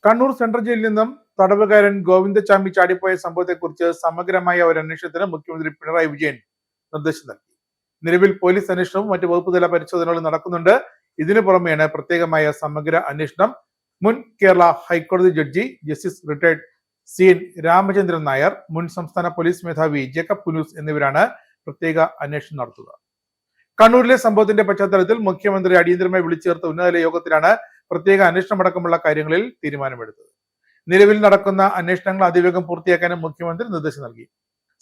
Kannur central ജയിലിൽ നിന്നും തടവുകാരൻ ഗോവിന്ദചാമി ചാടിപ്പോയ സംഭവത്തെക്കുറിച്ച് സമഗ്രമായ ഒരു അന്വേഷണത്തിന് മുഖ്യമന്ത്രി പിണറായി വിജയൻ നിർദ്ദേശം നൽകി. നിലവിൽ പോലീസ് അന്വേഷണവും മറ്റ് വകുപ്പുതല പരിശോധനകളും നടക്കുന്നുണ്ട്. ഇതിനു പുറമെയാണ് പ്രത്യേകമായ സമഗ്ര അന്വേഷണം. മുൻ കേരള ഹൈക്കോടതി judge justice retired CN Ramachandran Nair, മുൻ സംസ്ഥാന പോലീസ് മേധാവി ജേക്കബ് കുനൂസ് എന്നിവരാണ് പ്രത്യേക അന്വേഷണം നടത്തുക. കണ്ണൂരിലെ സംഭവത്തിന്റെ പശ്ചാത്തലത്തിൽ മുഖ്യമന്ത്രി അടിയന്തരമായി വിളിച്ചു ചേർത്ത ഉന്നതതല യോഗത്തിലാണ് പ്രത്യേക അന്വേഷണമടക്കമുള്ള കാര്യങ്ങളിൽ തീരുമാനമെടുത്തത്. നിലവിൽ നടക്കുന്ന അന്വേഷണങ്ങൾ അതിവേഗം പൂർത്തിയാക്കാനും മുഖ്യമന്ത്രി നിർദ്ദേശം നൽകി.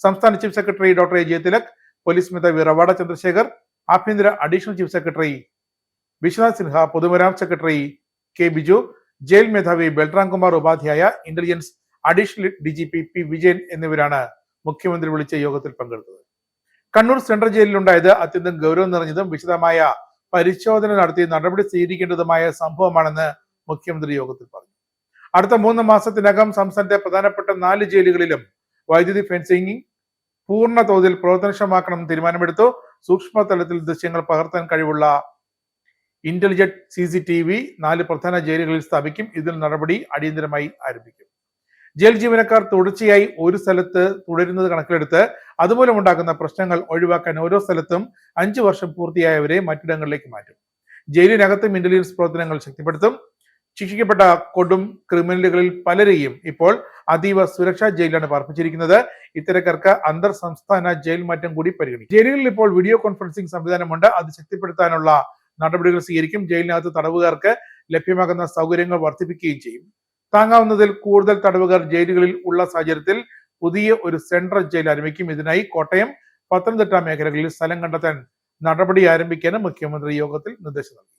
സംസ്ഥാന chief secretary doctor A Jayathilak, police മേധാവി റവാഡ ചന്ദ്രശേഖർ, ആഭ്യന്തര additional chief secretary Vishwanath Sinha, പൊതുമരാമത്ത് സെക്രട്ടറി കെ ബിജു, ജയിൽ മേധാവി Balram Kumar Upadhyaya, intelligence additional DGP P Vijayan എന്നിവരാണ് മുഖ്യമന്ത്രി വിളിച്ച യോഗത്തിൽ പങ്കെടുത്തത്. കണ്ണൂർ സെൻട്രൽ ജയിലിലുണ്ടായത് അത്യന്തം ഗൗരവം നിറഞ്ഞതും വിശദമായ പരിശോധന നടത്തി നടപടി സ്വീകരിക്കേണ്ടതുമായ സംഭവമാണെന്ന് മുഖ്യമന്ത്രി യോഗത്തിൽ പറഞ്ഞു. അടുത്ത 3 മാസത്തിനകം സംസ്ഥാനത്തെ പ്രധാനപ്പെട്ട 4 ജയിലുകളിലും വൈദ്യുതി ഫെൻസിംഗ് പൂർണ്ണ തോതിൽ പ്രവർത്തനക്ഷമമാക്കണം തീരുമാനമെടുത്തു. സൂക്ഷ്മ തലത്തിൽ ദൃശ്യങ്ങൾ പകർത്താൻ കഴിവുള്ള ഇന്റലിജന്റ് CCTV 4 പ്രധാന ജയിലുകളിൽ സ്ഥാപിക്കും. ഇതിൽ നടപടി അടിയന്തരമായി ആരംഭിക്കും. ജയിൽ ജീവനക്കാർ തുടർച്ചയായി ഒരു സ്ഥലത്ത് തുടരുന്നത് കണക്കിലെടുത്ത് അതുമൂലം ഉണ്ടാകുന്ന പ്രശ്നങ്ങൾ ഒഴിവാക്കാൻ ഓരോ സ്ഥലത്തും 5 വർഷം പൂർത്തിയായവരെ മറ്റിടങ്ങളിലേക്ക് മാറ്റും. ജയിലിനകത്തും ഇന്റലിജൻസ് പ്രവർത്തനങ്ങൾ ശക്തിപ്പെടുത്തും. ശിക്ഷിക്കപ്പെട്ട കൊടും ക്രിമിനലുകളിൽ പലരെയും ഇപ്പോൾ അതീവ സുരക്ഷാ ജയിലിലാണ് പാർപ്പിച്ചിരിക്കുന്നത്. ഇത്തരക്കാർക്ക് അന്തർ സംസ്ഥാന ജയിൽ മാറ്റം കൂടി പരിഗണിക്കും. ജയിലുകളിൽ ഇപ്പോൾ വീഡിയോ കോൺഫറൻസിംഗ് സംവിധാനമുണ്ട്. അത് ശക്തിപ്പെടുത്താനുള്ള നടപടികൾ സ്വീകരിക്കും. ജയിലിനകത്ത് തടവുകാർക്ക് ലഭ്യമാകുന്ന സൗകര്യങ്ങൾ വർദ്ധിപ്പിക്കുകയും ചെയ്യും. താങ്ങാവുന്നതിൽ കൂടുതൽ തടവുകാർ ജയിലുകളിൽ ഉള്ള സാഹചര്യത്തിൽ പുതിയ ഒരു സെൻട്രൽ ജയിൽ ആരംഭിക്കും. ഇതിനായി കോട്ടയം, പത്തനംതിട്ട മേഖലകളിൽ സ്ഥലം കണ്ടെത്താൻ നടപടി ആരംഭിക്കാനും മുഖ്യമന്ത്രി യോഗത്തിൽ നിർദ്ദേശം നൽകി.